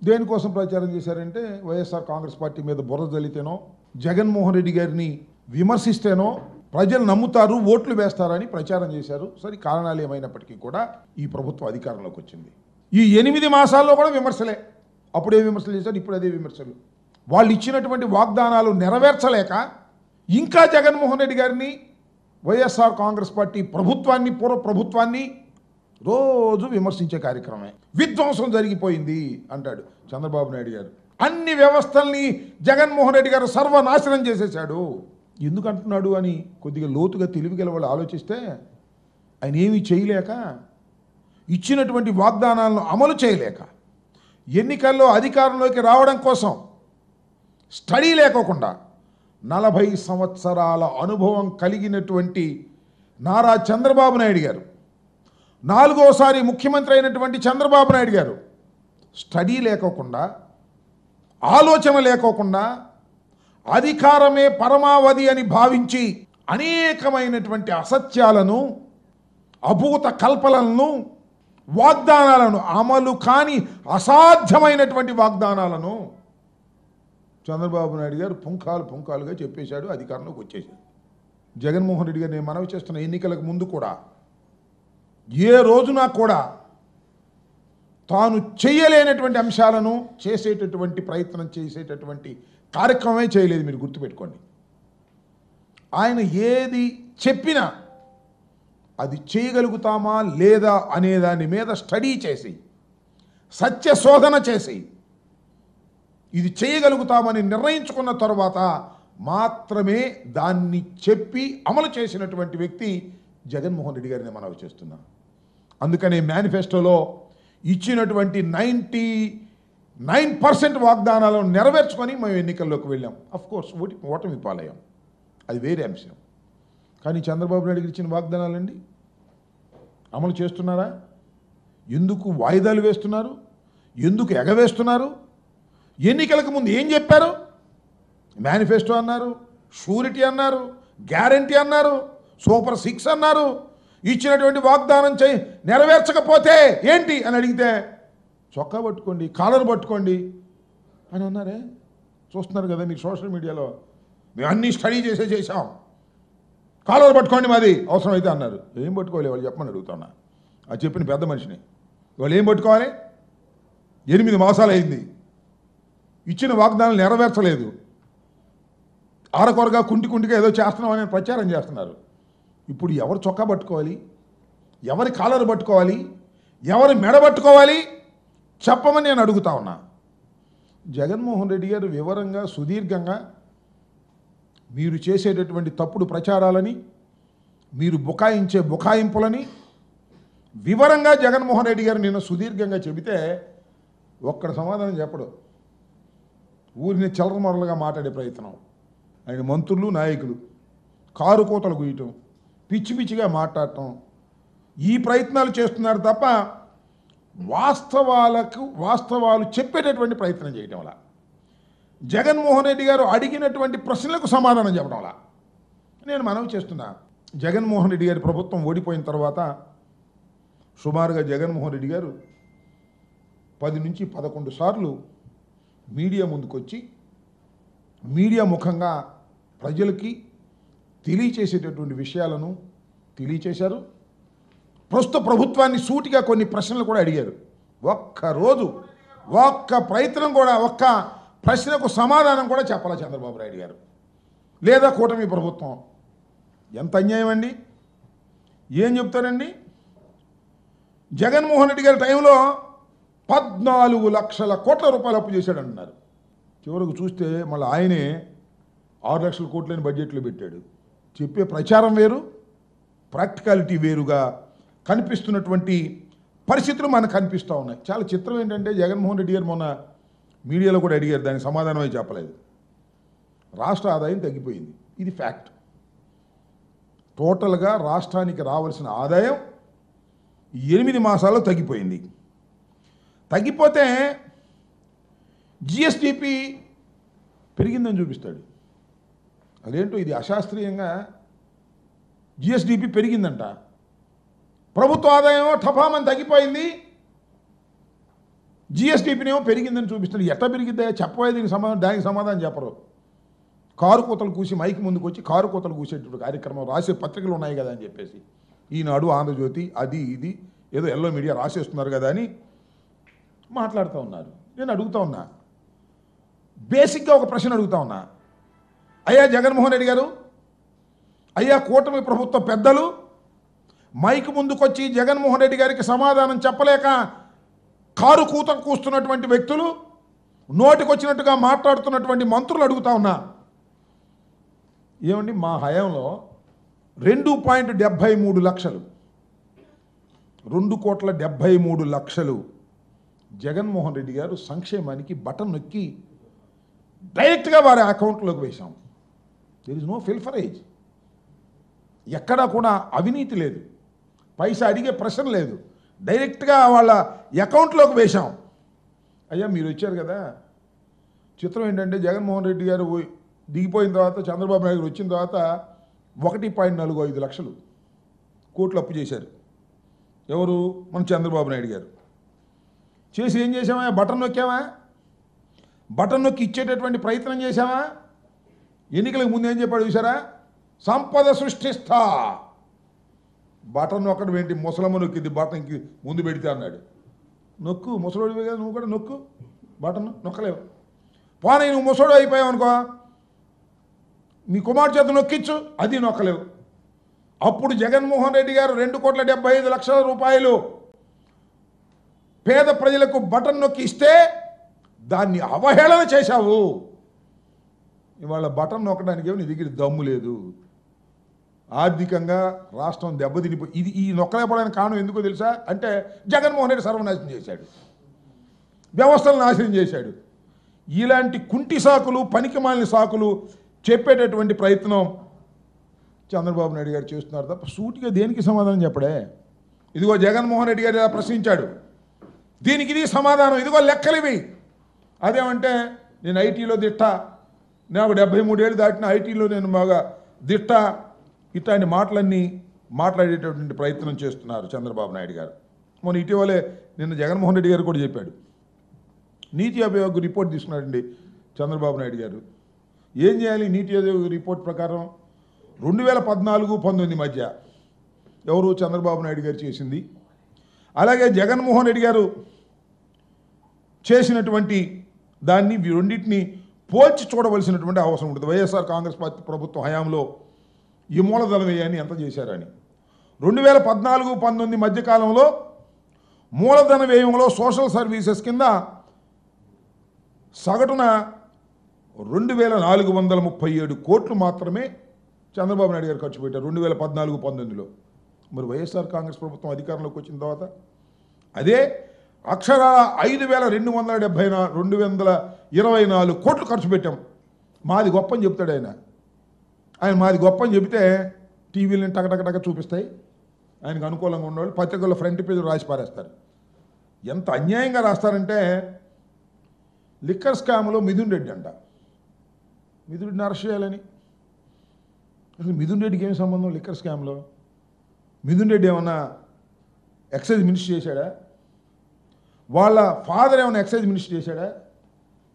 దేనికోసం ప్రచారం చేశారంటే వైఎస్ఆర్ కాంగ్రెస్ పార్టీ మీద బుర్ర జల్లితేనో జగన్మోహన్ రెడ్డి గారిని విమర్శిస్తేనో ప్రజలు నమ్ముతారు, ఓట్లు వేస్తారని ప్రచారం చేశారు. సరే, కారణాలు ఏమైనప్పటికీ కూడా ఈ ప్రభుత్వం అధికారంలోకి వచ్చింది. ఈ 8 మాసాల్లో కూడా విమర్శలే. అప్పుడే విమర్శలు చేశారు, ఇప్పుడు అదే విమర్శలు. వాళ్ళు ఇచ్చినటువంటి వాగ్దానాలు నెరవేర్చలేక ఇంకా జగన్మోహన్ రెడ్డి గారిని, వైఎస్ఆర్ కాంగ్రెస్ పార్టీ ప్రభుత్వాన్ని, పూర్వ ప్రభుత్వాన్ని రోజు విమర్శించే కార్యక్రమమే. విధ్వంసం జరిగిపోయింది అంటాడు చంద్రబాబు నాయుడు గారు. అన్ని వ్యవస్థల్ని జగన్మోహన్ రెడ్డి గారు సర్వనాశనం చేసేశాడు. ఎందుకు అంటున్నాడు అని కొద్దిగా లోతుగా తెలివిగల వాళ్ళు ఆలోచిస్తే, ఆయన ఏమీ చేయలేక, ఇచ్చినటువంటి వాగ్దానాలను అమలు చేయలేక, ఎన్నికల్లో అధికారంలోకి రావడం కోసం స్టడీ లేకోకుండా 40 సంవత్సరాల అనుభవం కలిగినటువంటి నారా చంద్రబాబు నాయుడు గారు, 4వసారి ముఖ్యమంత్రి అయినటువంటి చంద్రబాబు నాయుడు గారు స్టడీ లేకోకుండా, ఆలోచన లేకోకుండా, అధికారమే పరమావధి అని భావించి అనేకమైనటువంటి అసత్యాలను, అభూత కల్పనలను, వాగ్దానాలను, అమలు కాని అసాధ్యమైనటువంటి వాగ్దానాలను చంద్రబాబు నాయుడు గారు పుంఖాలుగా చెప్పేశాడు, అధికారంలోకి వచ్చేసాడు. జగన్మోహన్ రెడ్డి గారు నేను మనవి చేస్తున్న ఎన్నికలకు ముందు కూడా ఏ రోజున కూడా తాను చేయలేనటువంటి అంశాలను చేసేటటువంటి ప్రయత్నం చేసేటటువంటి కార్యక్రమమే చేయలేదు. మీరు గుర్తుపెట్టుకోండి. ఆయన ఏది చెప్పినా అది చేయగలుగుతామా లేదా అనే దాని మీద స్టడీ చేసి, సత్య శోధన చేసి, ఇది చేయగలుగుతామని నిర్ణయించుకున్న తర్వాత మాత్రమే దాన్ని చెప్పి అమలు చేసినటువంటి వ్యక్తి జగన్మోహన్ రెడ్డి గారిని మనవి చేస్తున్నాం. అందుకనే మేనిఫెస్టోలో ఇచ్చినటువంటి 99% వాగ్దానాలను నెరవేర్చుకొని మేము ఎన్నికల్లోకి వెళ్ళాం. అఫ్కోర్స్ ఓటమి పాలయ్యాం, అది వేరే అంశం. కానీ చంద్రబాబు నాయుడు గారు ఇచ్చిన వాగ్దానాలండి అమలు చేస్తున్నారా? ఎందుకు వాయిదాలు వేస్తున్నారు? ఎందుకు ఎగవేస్తున్నారు? ఎన్నికలకు ముందు ఏం చెప్పారు? మేనిఫెస్టో అన్నారు, షూరిటీ అన్నారు, గ్యారంటీ అన్నారు, సూపర్ 6 అన్నారు. ఇచ్చినటువంటి వాగ్దానం నెరవేర్చకపోతే ఏంటి అని అడిగితే చొక్కా పట్టుకోండి, కాలర్ పట్టుకోండి అని అన్నారే. చూస్తున్నారు కదా మీకు సోషల్ మీడియాలో. మేము అన్నీ స్టడీ చేసాం, కాలర్ పట్టుకోండి మాది అవసరమైతే అన్నారు. ఏం పట్టుకోవాలి వాళ్ళు చెప్పమని అడుగుతున్నా. అది చెప్పిన పెద్ద మనిషిని. వాళ్ళు ఏం పట్టుకోవాలి? 8 మాసాలు అయింది, ఇచ్చిన వాగ్దానాలు నెరవేర్చలేదు, ఆరకొరగా కుంటిగా ఏదో చేస్తున్నామని ప్రచారం చేస్తున్నారు. ఇప్పుడు ఎవరు చొక్కా పట్టుకోవాలి? ఎవరి కాలర్ పట్టుకోవాలి? ఎవరి మెడ పట్టుకోవాలి? చెప్పమని నేను అడుగుతా ఉన్నా. జగన్మోహన్ రెడ్డి గారు వివరంగా, సుదీర్ఘంగా మీరు చేసేటటువంటి తప్పుడు ప్రచారాలని, మీరు బుకాయించే బుకాయింపులని వివరంగా జగన్మోహన్ రెడ్డి గారు నిన్న సుదీర్ఘంగా చెబితే ఒక్కడ సమాధానం చెప్పడు. ఊరిని చిల్లరమొరలుగా మాట్లాడే ప్రయత్నం. ఆయన మంత్రులు, నాయకులు కారు కూతలు గుయ్యటం, పిచ్చిగా మాట్లాడటం, ఈ ప్రయత్నాలు చేస్తున్నారు తప్ప వాస్తవాలు చెప్పేటటువంటి ప్రయత్నం చేయటం వల్ల, జగన్మోహన్ రెడ్డి గారు అడిగినటువంటి ప్రశ్నలకు సమాధానం చెప్పడం వల్ల నేను మనవి చేస్తున్నా. జగన్మోహన్ రెడ్డి గారి ప్రభుత్వం ఓడిపోయిన తర్వాత సుమారుగా జగన్మోహన్ రెడ్డి గారు 10 నుంచి 11 సార్లు మీడియా ముందుకొచ్చి మీడియా ముఖంగా ప్రజలకి తెలియచేసేటటువంటి విషయాలను తెలియచేశారు. ప్రస్తుత ప్రభుత్వాన్ని సూటిగా కొన్ని ప్రశ్నలు కూడా అడిగారు. ఒక్క ప్రయత్నం కూడా, ఒక్క ప్రశ్నకు సమాధానం కూడా చెప్పాల చంద్రబాబు నాయుడు గారు లేదా కూటమి ప్రభుత్వం. ఎంత అన్యాయం అండి! ఏం చెప్తారండి? జగన్మోహన్ రెడ్డి గారి టైంలో 14 లక్షల కోట్ల రూపాయలు అప్పు చేశాడంటున్నారు. చివరకు చూస్తే మళ్ళీ ఆయనే 6 లక్షల కోట్లని బడ్జెట్లో పెట్టాడు. చెప్పే ప్రచారం వేరు, ప్రాక్టికాలిటీ వేరుగా కనిపిస్తున్నటువంటి పరిస్థితులు మనకు కనిపిస్తూ ఉన్నాయి. చాలా చిత్రం ఏంటంటే జగన్మోహన్ రెడ్డి గారు మొన్న మీడియాలో కూడా అడిగారు, దానికి సమాధానమే చెప్పలేదు. రాష్ట్ర ఆదాయం తగ్గిపోయింది, ఇది ఫ్యాక్ట్. టోటల్గా రాష్ట్రానికి రావాల్సిన ఆదాయం 8 మాసాల్లో తగ్గిపోయింది. తగ్గిపోతే జిఎస్టిపి పెరిగిందని చూపిస్తాడు. అదేంటో ఇది అశాస్త్రీయంగా జిఎస్డిపి పెరిగిందంట, ప్రభుత్వ ఆదాయం టపామని తగ్గిపోయింది. జిఎస్టీపీనేమో పెరిగిందని చూపిస్తారు. ఎట్లా పెరిగిద్దా చెప్పబోయే దానికి సమాధానం చెప్పరు. కారు కూతలు కూసి మైకి ముందుకు వచ్చి కారు కూతలు కూసేటువంటి కార్యక్రమం రాసే పత్రికలు ఉన్నాయి కదా అని చెప్పేసి ఈనాడు, ఆంధ్రజ్యోతి, అది ఇది ఏదో ఎల్లో మీడియా రాసేస్తున్నారు కదా అని మాట్లాడుతూ ఉన్నారు. నేను అడుగుతా ఉన్నా, బేసిక్గా ఒక ప్రశ్న అడుగుతా ఉన్నా. అయ్యా జగన్మోహన్ రెడ్డి గారు, అయ్యా కూటమి ప్రభుత్వ పెద్దలు, మైక్ ముందుకొచ్చి జగన్మోహన్ రెడ్డి గారికి సమాధానం చెప్పలేక కారు కూత కూస్తున్నటువంటి వ్యక్తులు, నోటికొచ్చినట్టుగా మాట్లాడుతున్నటువంటి మంత్రులు అడుగుతా ఉన్నా, ఏమండి మా హయాంలో 2.73 లక్షలు 2,73,00,000 జగన్మోహన్ రెడ్డి గారు సంక్షేమానికి బటన్ నొక్కి డైరెక్ట్గా వారి అకౌంట్లోకి వేశాం. There is no pilferage. ఎక్కడా కూడా అవినీతి లేదు, పైసా అడిగే ప్రశ్న లేదు, డైరెక్ట్గా వాళ్ళ అకౌంట్లోకి వేశాం. అయ్యా మీరు వచ్చారు కదా, చిత్రం ఏంటంటే జగన్మోహన్ రెడ్డి గారు దిగిపోయిన తర్వాత చంద్రబాబు నాయుడు గారు వచ్చిన తర్వాత 1.45 లక్షలు కోట్లు అప్పు చేశారు. ఎవరు? మన చంద్రబాబు నాయుడు గారు. చేసి ఏం చేసామా? బటన్ నొక్కామా? బటన్ నొక్కి ఇచ్చేటటువంటి ప్రయత్నం చేశామా? ఎన్నికలకు ముందు ఏం చెప్పాడు చూసారా? సంపద సృష్టిస్తా. బటన్ నొక్కడం ఏంటి? ముసలమ్మ నొక్కింది బటన్కి ముందు పెడితే అన్నాడు. నొక్కు, ముసలోడివే కదా నువ్వు కూడా నొక్కు, బటన్ నొక్కలేవు. పోనీ నువ్వు ముసలోడు అయిపోయావు అనుకో, మీ కుమార్ చేత నొక్కించు, అది నొక్కలేవు. అప్పుడు జగన్మోహన్ రెడ్డి గారు 2,75,00,000 రూపాయలు పేద ప్రజలకు బటన్ నొక్కి ఇస్తే దాన్ని అవహేళన చేశావు. ఇవాళ బటన్ నొక్కడానికి నీ దగ్గర దమ్ము లేదు. ఆర్థికంగా రాష్ట్రం దెబ్బతినిపోయి ఈ నొక్కలేపడానికి కారణం ఎందుకో తెలుసా? అంటే జగన్మోహన్ రెడ్డి సర్వనాశనం చేశాడు, వ్యవస్థలు నాశనం చేశాడు. ఇలాంటి కుంటి సాకులు, పనికిమాలిన సాకులు చెప్పేటటువంటి ప్రయత్నం చంద్రబాబు నాయుడు గారు చేస్తున్నారు తప్ప సూటిగా దేనికి సమాధానం చెప్పడే. ఇదిగో జగన్మోహన్ రెడ్డి గారు ఇలా ప్రశ్నించాడు, దీనికి ఇది సమాధానం, ఇదిగో లెక్కలు ఇవి. అదేమంటే నేను ఐటీలో దిట్ట, నాకు 73 ఏళ్ళు దాటిన ఐటీలో నేను బాగా దిట్ట, ఇట్లాంటి మాటలన్నీ మాట్లాడేటటువంటి ప్రయత్నం చేస్తున్నారు చంద్రబాబు నాయుడు గారు. మొన్న ఇటీవలే నిన్న జగన్మోహన్ రెడ్డి గారు కూడా చెప్పాడు, నీతి ఆయోగ్ రిపోర్ట్ తీసుకున్నాడండి చంద్రబాబు నాయుడు గారు. ఏం చేయాలి? నీతి ఆయోగ్ రిపోర్ట్ ప్రకారం 2014-19 మధ్య ఎవరు? చంద్రబాబు నాయుడు గారు చేసింది, అలాగే జగన్మోహన్ రెడ్డి గారు చేసినటువంటి దాన్ని రెండింటిని పోల్చి చూడవలసినటువంటి అవసరం ఉంటుంది. వైఎస్ఆర్ కాంగ్రెస్ పార్టీ ప్రభుత్వం హయాంలో ఈ మూలధన వ్యయాన్ని ఎంత చేశారని. 2014-19 మధ్యకాలంలో మూలధన వ్యయంలో సోషల్ సర్వీసెస్ కింద సగటున 2,437 కోట్లు మాత్రమే చంద్రబాబు నాయుడు గారు ఖర్చు పెట్టారు 2014-19లో. మరి వైఎస్ఆర్ కాంగ్రెస్ ప్రభుత్వం అధికారంలోకి వచ్చిన తర్వాత అదే అక్షరాల 5,224 కోట్లు ఖర్చు పెట్టాం. మాది గొప్ప అని చెప్తాడు ఆయన. మాది గొప్ప అని చెబితే టీవీలను టకటకటక చూపిస్తాయి, ఆయనకు అనుకూలంగా ఉన్నవాళ్ళు పత్రికల్లో ఫ్రంట్ పేజీలు రాసి పారేస్తారు. ఎంత అన్యాయంగా రాస్తారంటే, లిక్కర్ స్కామ్లో మిథున్ రెడ్డి అంట, మిథున్ రెడ్డిని అరెస్ట్ చేయాలని. అసలు మిథున్ రెడ్డికి ఏమి సంబంధం లిక్కర్ స్కామ్లో? మిథున్ రెడ్డి ఏమన్నా ఎక్సైజ్ మినిస్టర్ చేశాడా? వాళ్ళ ఫాదర్ ఏమైనా ఎక్సైజ్ మినిస్టర్ చేశాడా?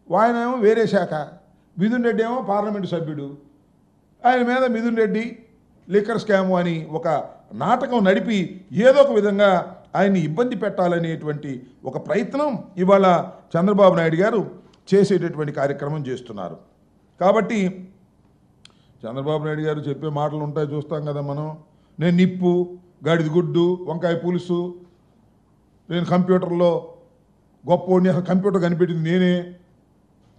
ఆయన ఏమో వేరే శాఖ, మిథున్ రెడ్డి ఏమో పార్లమెంటు సభ్యుడు. ఆయన మీద మిథున్ రెడ్డి లిక్కర్ స్కాము అని ఒక నాటకం నడిపి ఏదో ఒక విధంగా ఆయన్ని ఇబ్బంది పెట్టాలనేటువంటి ఒక ప్రయత్నం ఇవాళ చంద్రబాబు నాయుడు గారు చేసేటటువంటి కార్యక్రమం చేస్తున్నారు. కాబట్టి చంద్రబాబు నాయుడు గారు చెప్పే మాటలు ఉంటాయి, చూస్తాం కదా మనం. నేను నిప్పు, గాడిద గుడ్డు, వంకాయ పులుసు, నేను కంప్యూటర్లో గొప్పోడిని, అసలు కంప్యూటర్ కనిపెట్టింది నేనే,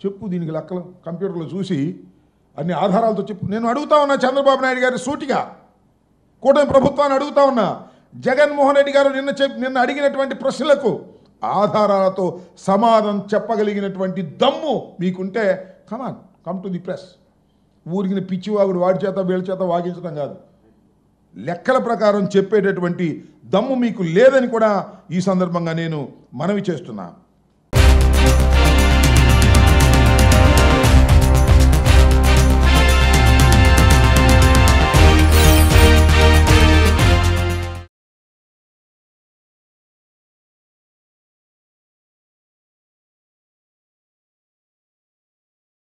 చెప్పు దీనికి లెక్కలు కంప్యూటర్లో చూసి అన్ని ఆధారాలతో చెప్పు. నేను అడుగుతా ఉన్నా చంద్రబాబు నాయుడు గారి సూటిగా, కూటమి ప్రభుత్వాన్ని అడుగుతా ఉన్నా, జగన్మోహన్ రెడ్డి గారు నిన్న అడిగినటువంటి ప్రశ్నలకు ఆధారాలతో సమాధానం చెప్పగలిగినటువంటి దమ్ము మీకుంటే కమ్ టు ది ప్రెస్. ఊరికి పిచ్చివాగుడు వాడి చేత వీళ్ళ చేత వాగించడం కాదు, లెక్కల ప్రకారం చెప్పేటటువంటి దమ్ము మీకు లేదని కూడా ఈ సందర్భంగా నేను మనవి చేస్తున్నా.